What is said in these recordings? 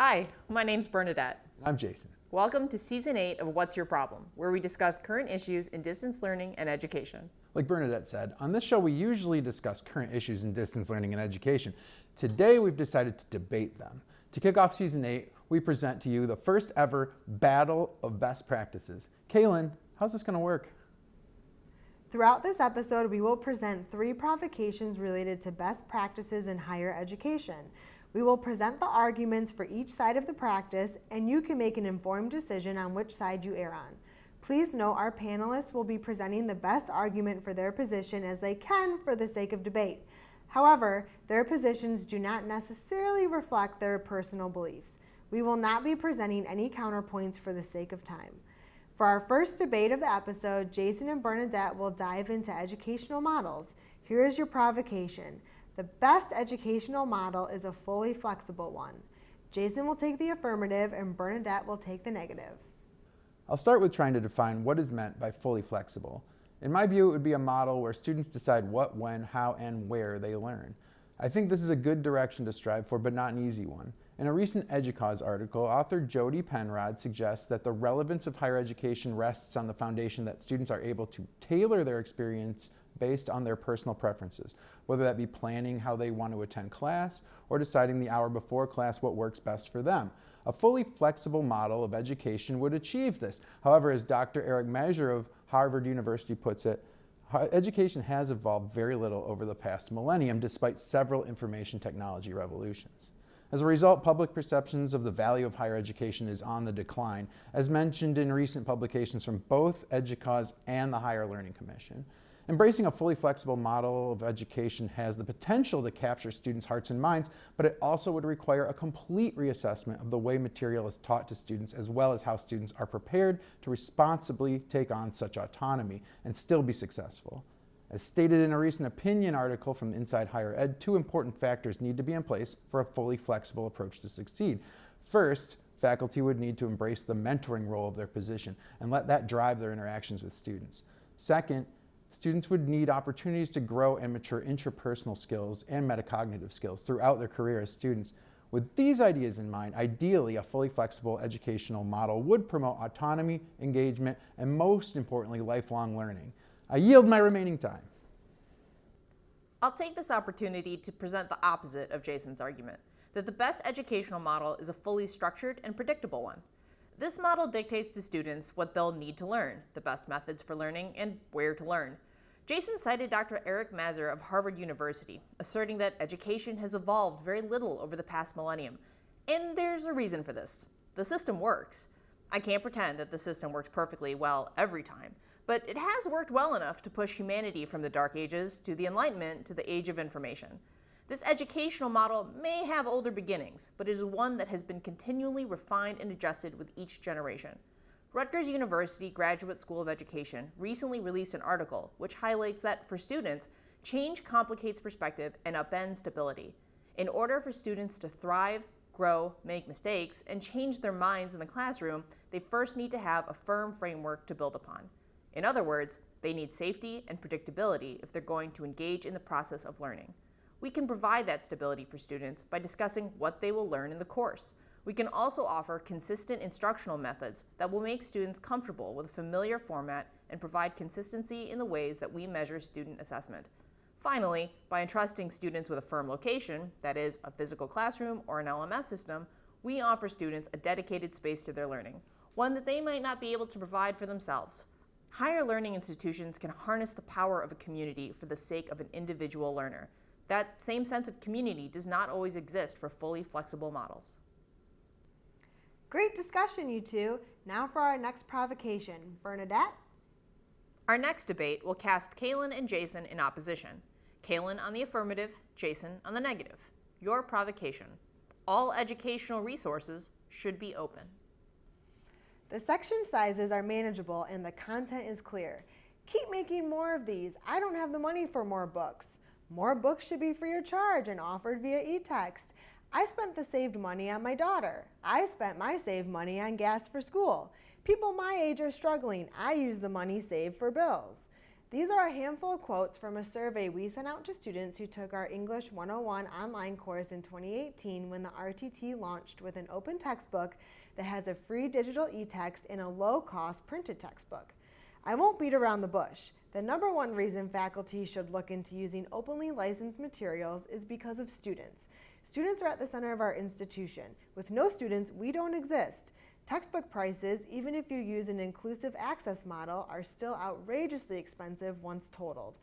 Hi, my name's Bernadette. I'm Jason. Welcome to Season 8 of What's Your Problem, where we discuss current issues in distance learning and education. Like Bernadette said, on this show we usually discuss current issues in distance learning and education. Today we've decided to debate them. To kick off Season 8, we present to you the first ever Battle of Best Practices. Kaylin, how's this going to work? Throughout this episode, we will present 3 provocations related to best practices in higher education. We will present the arguments for each side of the practice, and you can make an informed decision on which side you err on. Please note our panelists will be presenting the best argument for their position as they can for the sake of debate. However, their positions do not necessarily reflect their personal beliefs. We will not be presenting any counterpoints for the sake of time. For our first debate of the episode, Jason and Bernadette will dive into educational models. Here is your provocation. The best educational model is a fully flexible one. Jason will take the affirmative and Bernadette will take the negative. I'll start with trying to define what is meant by fully flexible. In my view, it would be a model where students decide what, when, how, and where they learn. I think this is a good direction to strive for, but not an easy one. In a recent EDUCAUSE article, author Jody Penrod suggests that the relevance of higher education rests on the foundation that students are able to tailor their experience based on their personal preferences, whether that be planning how they want to attend class or deciding the hour before class what works best for them. A fully flexible model of education would achieve this. However, as Dr. Eric Mazur of Harvard University puts it, education has evolved very little over the past millennium despite several information technology revolutions. As a result, public perceptions of the value of higher education is on the decline, as mentioned in recent publications from both EDUCAUSE and the Higher Learning Commission. Embracing a fully flexible model of education has the potential to capture students' hearts and minds, but it also would require a complete reassessment of the way material is taught to students, as well as how students are prepared to responsibly take on such autonomy and still be successful. As stated in a recent opinion article from Inside Higher Ed, 2 important factors need to be in place for a fully flexible approach to succeed. First, faculty would need to embrace the mentoring role of their position and let that drive their interactions with students. Second, students would need opportunities to grow and mature interpersonal skills and metacognitive skills throughout their career as students. With these ideas in mind, ideally a fully flexible educational model would promote autonomy, engagement, and most importantly, lifelong learning. I yield my remaining time. I'll take this opportunity to present the opposite of Jason's argument, that the best educational model is a fully structured and predictable one. This model dictates to students what they'll need to learn, the best methods for learning, and where to learn. Jason cited Dr. Eric Mazur of Harvard University, asserting that education has evolved very little over the past millennium. And there's a reason for this. The system works. I can't pretend that the system works perfectly well every time, but it has worked well enough to push humanity from the Dark Ages to the Enlightenment to the Age of Information. This educational model may have older beginnings, but it is one that has been continually refined and adjusted with each generation. Rutgers University Graduate School of Education recently released an article which highlights that for students, change complicates perspective and upends stability. In order for students to thrive, grow, make mistakes, and change their minds in the classroom, they first need to have a firm framework to build upon. In other words, they need safety and predictability if they're going to engage in the process of learning. We can provide that stability for students by discussing what they will learn in the course. We can also offer consistent instructional methods that will make students comfortable with a familiar format and provide consistency in the ways that we measure student assessment. Finally, by entrusting students with a firm location, that is, a physical classroom or an LMS system, we offer students a dedicated space to their learning, one that they might not be able to provide for themselves. Higher learning institutions can harness the power of a community for the sake of an individual learner. That same sense of community does not always exist for fully flexible models. Great discussion, you two. Now for our next provocation. Bernadette? Our next debate will cast Kaylin and Jason in opposition. Kaylin on the affirmative, Jason on the negative. Your provocation. All educational resources should be open. The section sizes are manageable and the content is clear. Keep making more of these. I don't have the money for more books. More books should be free of charge and offered via e-text. I spent the saved money on my daughter. I spent my saved money on gas for school. People my age are struggling. I use the money saved for bills. These are a handful of quotes from a survey we sent out to students who took our English 101 online course in 2018 when the RTT launched with an open textbook that has a free digital e-text and a low-cost printed textbook. I won't beat around the bush. The number one reason faculty should look into using openly licensed materials is because of students. Students are at the center of our institution. With no students, we don't exist. Textbook prices, even if you use an inclusive access model, are still outrageously expensive once totaled.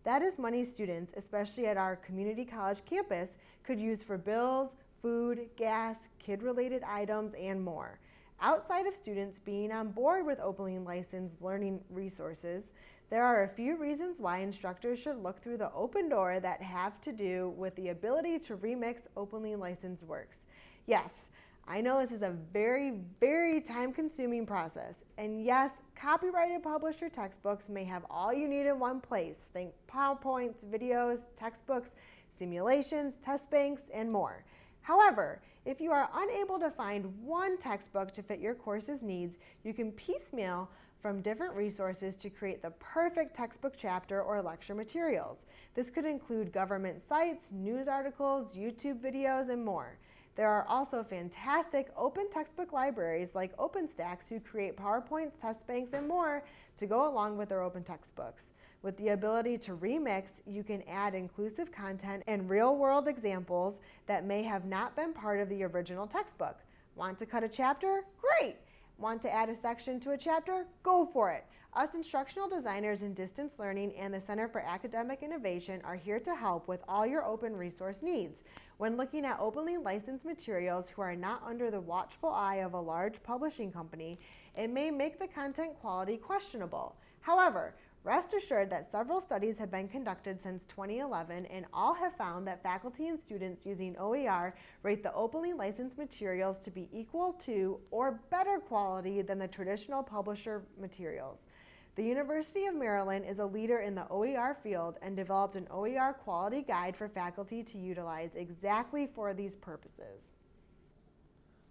That is money students, especially at our community college campus, could use for bills, food, gas, kid-related items, and more. Outside of students being on board with openly licensed learning resources, there are a few reasons why instructors should look through the open door that have to do with the ability to remix openly licensed works. Yes, I know this is a very, very time-consuming process, and yes, copyrighted publisher textbooks may have all you need in one place. Think PowerPoints, videos, textbooks, simulations, test banks, and more. However, if you are unable to find one textbook to fit your course's needs, you can piecemeal from different resources to create the perfect textbook chapter or lecture materials. This could include government sites, news articles, YouTube videos, and more. There are also fantastic open textbook libraries like OpenStax who create PowerPoints, test banks, and more to go along with their open textbooks. With the ability to remix, you can add inclusive content and real-world examples that may have not been part of the original textbook. Want to cut a chapter? Great! Want to add a section to a chapter? Go for it! Us instructional designers in distance learning and the Center for Academic Innovation are here to help with all your open resource needs. When looking at openly licensed materials who are not under the watchful eye of a large publishing company, it may make the content quality questionable. However, rest assured that several studies have been conducted since 2011 and all have found that faculty and students using OER rate the openly licensed materials to be equal to or better quality than the traditional publisher materials. The University of Maryland is a leader in the OER field and developed an OER quality guide for faculty to utilize exactly for these purposes.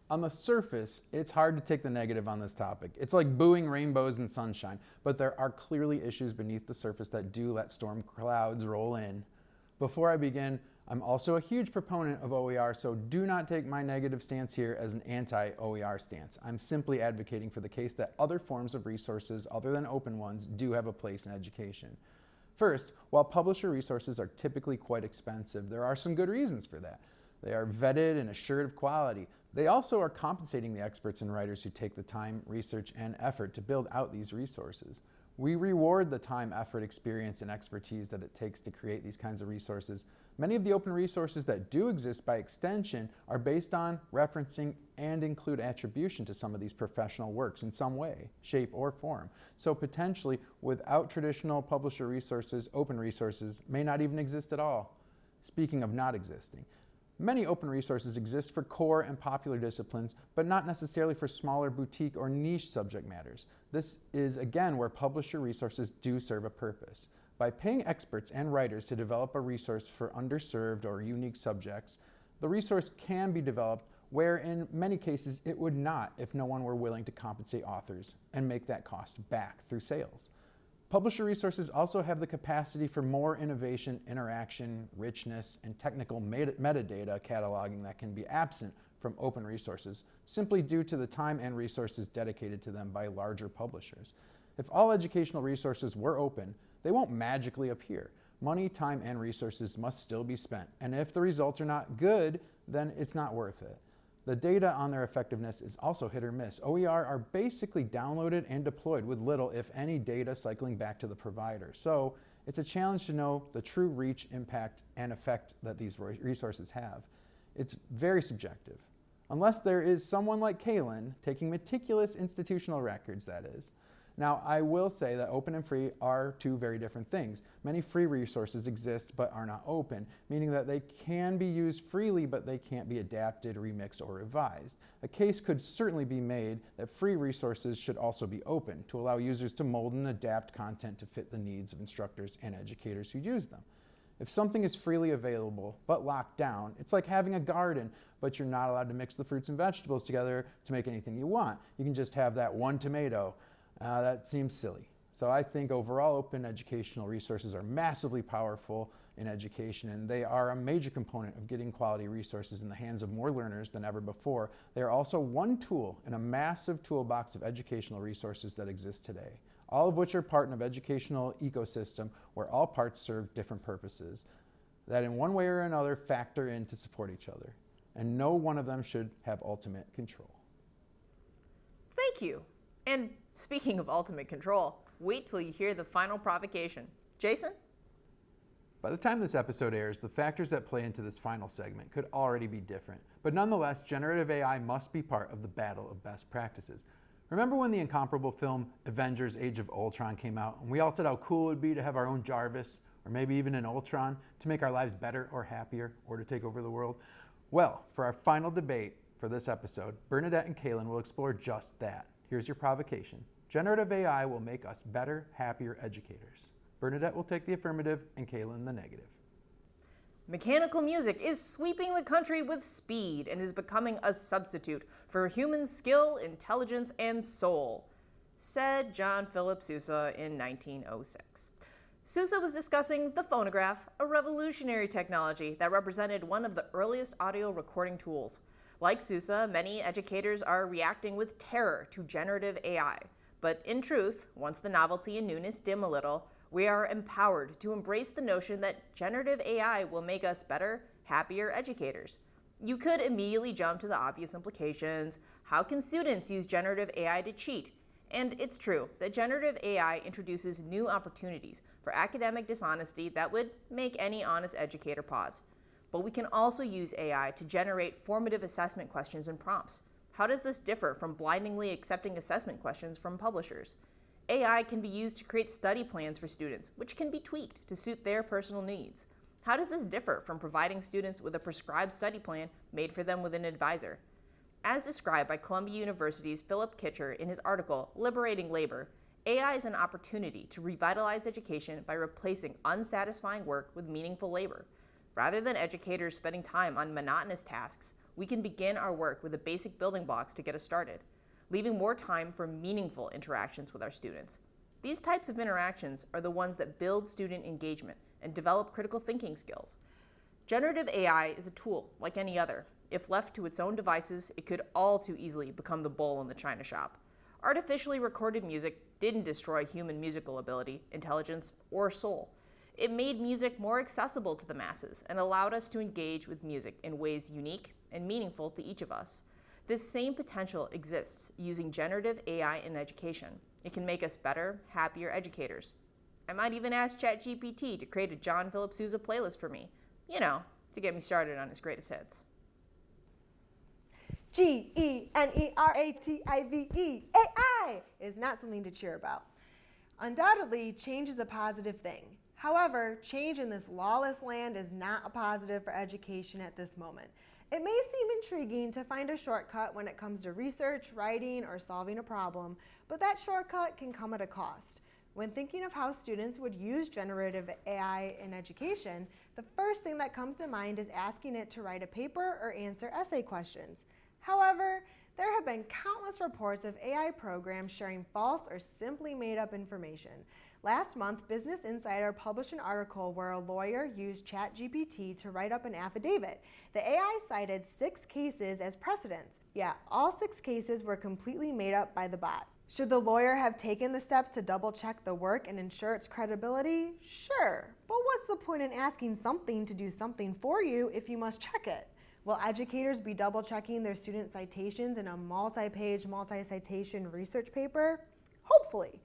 On the surface, it's hard to take the negative on this topic. It's like booing rainbows and sunshine, but there are clearly issues beneath the surface that do let storm clouds roll in. Before I begin, I'm also a huge proponent of OER, so do not take my negative stance here as an anti-OER stance. I'm simply advocating for the case that other forms of resources other than open ones do have a place in education. First, while publisher resources are typically quite expensive, there are some good reasons for that. They are vetted and assured of quality. They also are compensating the experts and writers who take the time, research, and effort to build out these resources. We reward the time, effort, experience, and expertise that it takes to create these kinds of resources. Many of the open resources that do exist by extension are based on referencing and include attribution to some of these professional works in some way, shape, or form. So potentially, without traditional publisher resources, open resources may not even exist at all. Speaking of not existing, many open resources exist for core and popular disciplines, but not necessarily for smaller boutique or niche subject matters. This is, again, where publisher resources do serve a purpose. By paying experts and writers to develop a resource for underserved or unique subjects, the resource can be developed where in many cases it would not if no one were willing to compensate authors and make that cost back through sales. Publisher resources also have the capacity for more innovation, interaction, richness, and technical metadata cataloging that can be absent from open resources, simply due to the time and resources dedicated to them by larger publishers. If all educational resources were open, they won't magically appear. Money, time, and resources must still be spent, and if the results are not good, then it's not worth it. The data on their effectiveness is also hit or miss. OER are basically downloaded and deployed with little, if any, data cycling back to the provider. So it's a challenge to know the true reach, impact, and effect that these resources have. It's very subjective. Unless there is someone like Kaylin taking meticulous institutional records, that is. Now, I will say that open and free are two very different things. Many free resources exist but are not open, meaning that they can be used freely but they can't be adapted, remixed, or revised. A case could certainly be made that free resources should also be open to allow users to mold and adapt content to fit the needs of instructors and educators who use them. If something is freely available but locked down, it's like having a garden, but you're not allowed to mix the fruits and vegetables together to make anything you want. You can just have that one tomato. That seems silly. So I think overall open educational resources are massively powerful in education, and they are a major component of getting quality resources in the hands of more learners than ever before. They are also one tool in a massive toolbox of educational resources that exist today, all of which are part of an educational ecosystem where all parts serve different purposes that in one way or another factor in to support each other, and no one of them should have ultimate control. Thank you. And speaking of ultimate control, wait till you hear the final provocation. Jason? By the time this episode airs, the factors that play into this final segment could already be different, but nonetheless, generative AI must be part of the battle of best practices. Remember when the incomparable film Avengers Age of Ultron came out, and we all said how cool it would be to have our own Jarvis, or maybe even an Ultron, to make our lives better or happier, or to take over the world? Well, for our final debate for this episode, Bernadette and Kaylin will explore just that. Here's your provocation. Generative AI will make us better, happier educators. Bernadette will take the affirmative and Kaylin the negative. Mechanical music is sweeping the country with speed and is becoming a substitute for human skill, intelligence, and soul, said John Philip Sousa in 1906. Sousa was discussing the phonograph, a revolutionary technology that represented one of the earliest audio recording tools. Like Sousa, many educators are reacting with terror to generative AI. But in truth, once the novelty and newness dim a little, we are empowered to embrace the notion that generative AI will make us better, happier educators. You could immediately jump to the obvious implications. How can students use generative AI to cheat? And it's true that generative AI introduces new opportunities for academic dishonesty that would make any honest educator pause. But we can also use AI to generate formative assessment questions and prompts. How does this differ from blindingly accepting assessment questions from publishers? AI can be used to create study plans for students, which can be tweaked to suit their personal needs. How does this differ from providing students with a prescribed study plan made for them with an advisor? As described by Columbia University's Philip Kitcher in his article, Liberating Labor, AI is an opportunity to revitalize education by replacing unsatisfying work with meaningful labor. Rather than educators spending time on monotonous tasks, we can begin our work with the basic building blocks to get us started, leaving more time for meaningful interactions with our students. These types of interactions are the ones that build student engagement and develop critical thinking skills. Generative AI is a tool like any other. If left to its own devices, it could all too easily become the bull in the china shop. Artificially recorded music didn't destroy human musical ability, intelligence, or soul. It made music more accessible to the masses and allowed us to engage with music in ways unique and meaningful to each of us. This same potential exists using generative AI in education. It can make us better, happier educators. I might even ask ChatGPT to create a John Philip Sousa playlist for me, to get me started on his greatest hits. Generative AI is not something to cheer about. Undoubtedly, change is a positive thing. However, change in this lawless land is not a positive for education at this moment. It may seem intriguing to find a shortcut when it comes to research, writing, or solving a problem, but that shortcut can come at a cost. When thinking of how students would use generative AI in education, the first thing that comes to mind is asking it to write a paper or answer essay questions. However, there have been countless reports of AI programs sharing false or simply made up information. Last month, Business Insider published an article where a lawyer used ChatGPT to write up an affidavit. The AI cited 6 cases as precedents. Yeah, all 6 cases were completely made up by the bot. Should the lawyer have taken the steps to double check the work and ensure its credibility? Sure, but what's the point in asking something to do something for you if you must check it? Will educators be double checking their student citations in a multi-page, multi-citation research paper? Hopefully.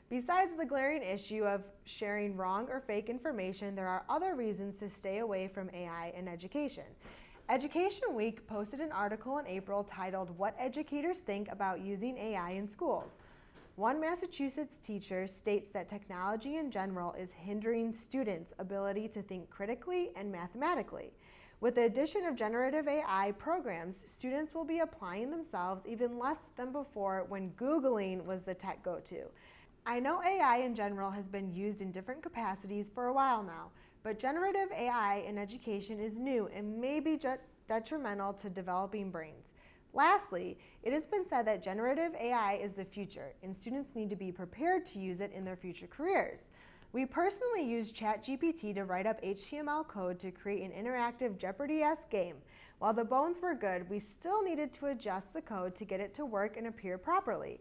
Besides the glaring issue of sharing wrong or fake information, there are other reasons to stay away from AI in education. Education Week posted an article in April titled "What Educators Think About Using AI in Schools." One Massachusetts teacher states that technology in general is hindering students' ability to think critically and mathematically. With the addition of generative AI programs, students will be applying themselves even less than before when Googling was the tech go-to. I know AI in general has been used in different capacities for a while now, but generative AI in education is new and may be detrimental to developing brains. Lastly, it has been said that generative AI is the future, and students need to be prepared to use it in their future careers. We personally used ChatGPT to write up HTML code to create an interactive Jeopardy-esque game. While the bones were good, we still needed to adjust the code to get it to work and appear properly.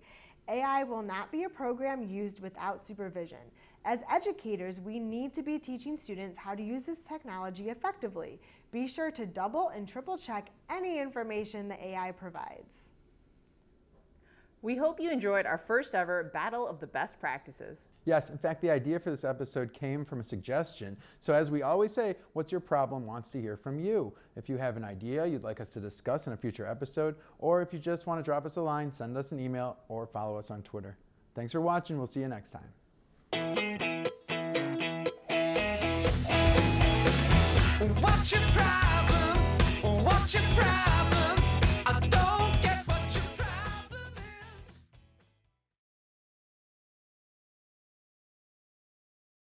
AI will not be a program used without supervision. As educators, we need to be teaching students how to use this technology effectively. Be sure to double and triple check any information the AI provides. We hope you enjoyed our first ever Battle of the Best Practices. Yes, in fact, the idea for this episode came from a suggestion. So as we always say, what's your problem wants to hear from you. If you have an idea you'd like us to discuss in a future episode, or if you just want to drop us a line, send us an email or follow us on Twitter. Thanks for watching. We'll see you next time. What's your problem? What's your problem?